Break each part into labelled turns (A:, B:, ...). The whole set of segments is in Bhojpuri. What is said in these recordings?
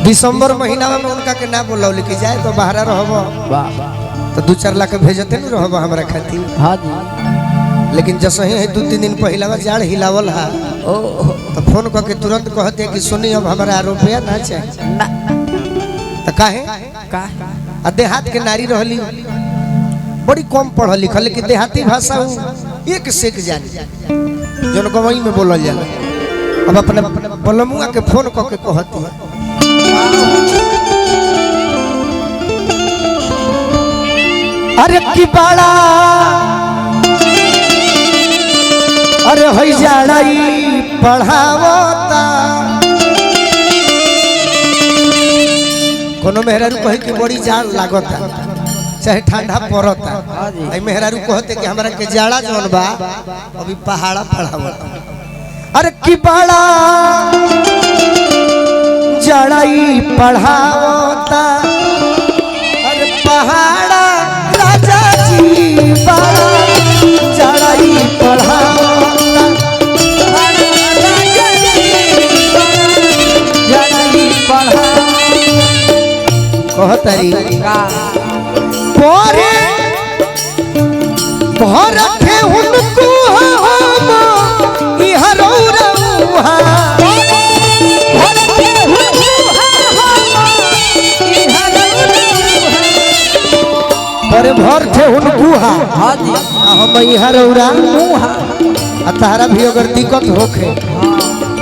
A: दिसंबर महीना में उनका के ना बोला लेके जाए तो बाहर रहबो तो 2-4 लाख भेजते नहीं रहबो हमरा खातिर।
B: हाँ जी।
A: लेकिन जैसे ही 2-3 दिन पहला जाड़ हिलावल है तो फोन करके तुरंत कहते कि सुनी अब हमारा रुपया ना चाहिए
B: ना
A: तो काहे आ देहात के नारी रहली बड़ी कम पढ़ल लिखल लेकिन देहाती भाषा एक से एक जानी जौन गवई में बोलल जाला। अब अपने बलमुआ के फोन करके कहती है अरे की बाड़ा अरे हई जाड़ाई पढ़ावता कोनो मेहरारू कहे कि बड़ी जाड़ लागता चाहे ठंडा पड़ता आई मेहरारू कहते कि हमरा के जाड़ा जौन बा अभी पहाड़ा पढ़ावता। अरे की बाड़ा जाड़ाई पढ़ावता अरे पहाड़ा राजा जी बाड़ा जाड़ाई पढ़ावता कहतरी पोरे घर के उनको हम इहरौरौहा पर भर थे उनको हम इहरौरा आ तारा भी अगर दिक्कत होखे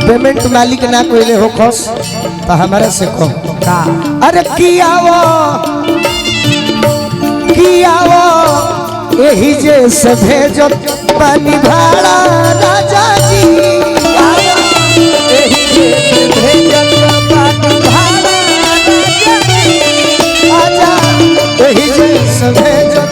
A: पेमेंट मालिक ना कोइले होखस तो हमारे से कहो अरे कियावो यही जैसे भेजो पानी भाड़ा राजा जी आजा यही जैसे भेजो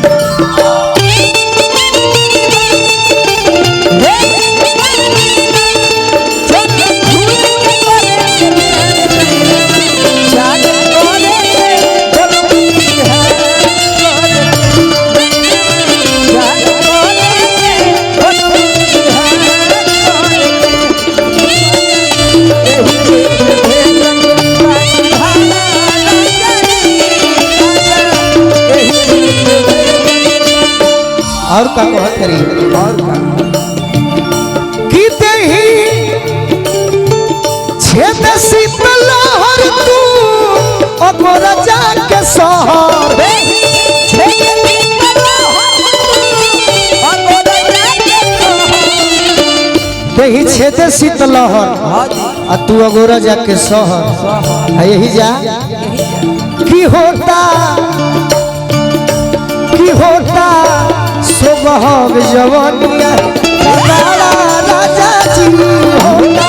A: और का कहत करी और का की देही छेद शीतल हर तू अगोर जाके सहर देही छेद शीतल हर आ तू अगोर जाके सहर यही जा की होता सुबह जवानिया राजा जी होता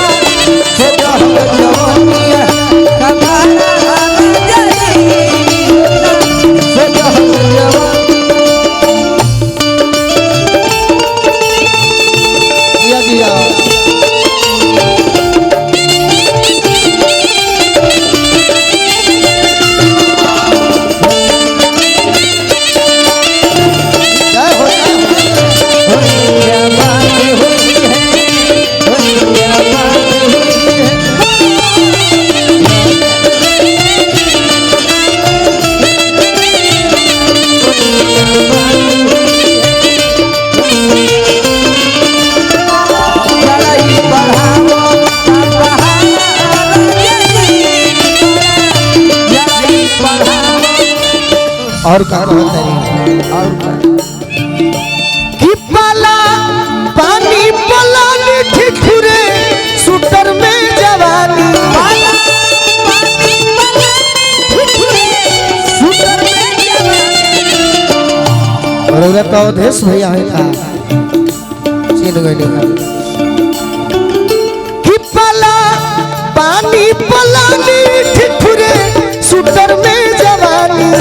A: सुबह जवानिया और का और कि पाला पानी पला ठिठुरे सुटर में जवानी और का अवधेश भैया है का चीन गइले कि पाला पानी पला ठिठुरे सुटर में जवानी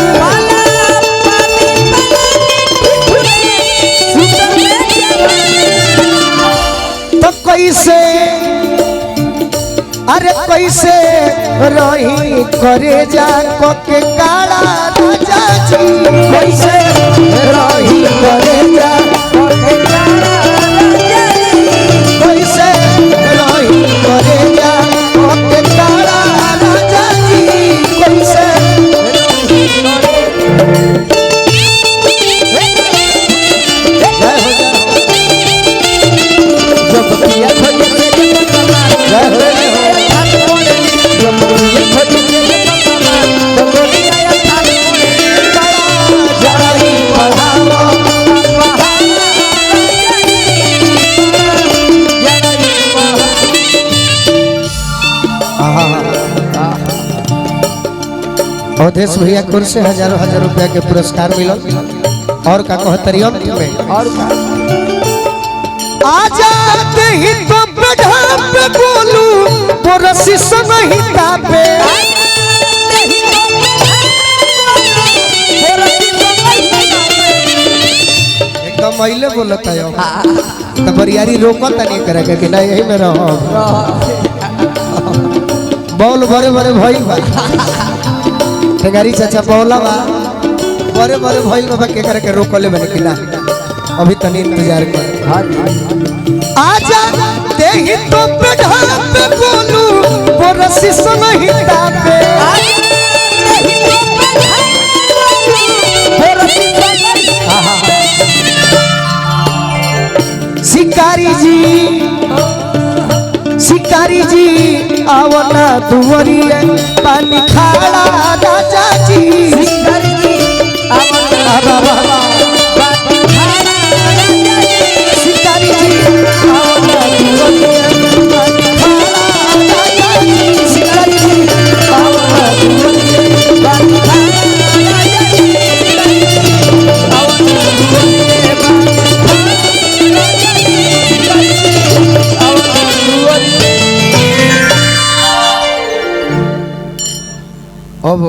A: कैसे अरे कैसे रही करे जा के काला राजा जी कैसे रही करे जा के काला राजा जी कैसे रही अवधेश भैया कुर से हजारों हजार रुपया के पुरस्कार मिलल। और का कहतरी अंत में
B: और
A: आजाद ही तो बढ़ा पे बोलू पुरसी संहिता पे एकदम मैले बोलता है तो बरियारी रोकत नहीं करे कि नहीं यही में रहो बॉल बड़े बड़े भाई बा ठेगारी चाचा बौला बा बड़े बड़े भाई बा के करे के रोकले बने कि ना अभी तनी इंतजार कर आजा ते ही तो बढ़ा पे बोलू पुरसी संहिता पे शिकारी जी आवना दुवरिए पानी खाड़ा राजा जी
B: शिकारी जी आवना
A: शिकारी जी आवना दुवरिए पानी खाड़ा राजा जी शिकारी जी आवना दुवरिए पानी खाड़ा राजा जी आवना दुवरिए अब